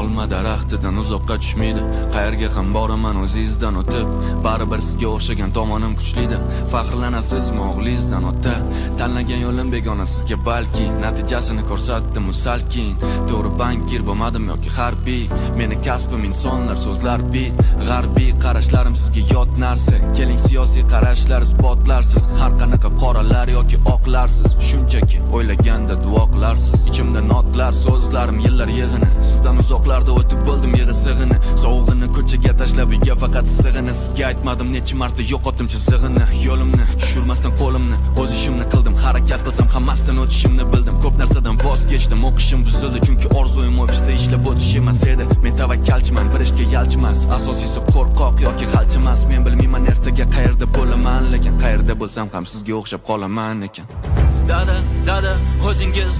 Olma daraxtidan uzoqqa tushmaydi. Qayerga ham boraman o'zingizdan o'tib. Baribir sizga o'xshagan tomonim kuchlidir. Faxrlanasizmi o'g'lingizdan ota? Tanlagan yo'lim begona sizga balki natijasini ko'rsatdim salkin. To'g'ri bankir bo'lmadim yoki harbiy. Meni kasbim insonlar so'zlar bit. G'arbiy qarashlarim sizga yot narsa. Keling siyosiy qarashlar isbotlarsiz. Har qanaqa qoralar yoki oqlarsiz. Shunchaki o'ylaganda duo qilarsiz. Ichimda notlar, so'zlarim yillar yig'ini. Sizdan uzoqlarda o'tib bo'ldim yig'i sig'ini. Sovug'ini ko'chaga tashlab uyga faqat sig'ini. Sizga aytmadim necha marta yo'qotdim chizig'ini. Yo'limni tushirmasdan qo'limni o'z ishimni qildim. Harakat qilsam hammasidan o'tishimni bildim. Ko'p narsadan voz kechdim. O'qishim buzildi chunki orzuim ofisda ishlab o'tish emas edi. Men tavakkalchiman, bir ishga yalchimas. Asosiysi qo'rqoq yoki g'alchimas. Men bilmayman ertaga qayerda bo'laman, lekin qayerda bo'lsam ham sizga o'xshab qolaman ekan. Dada, o'zingiz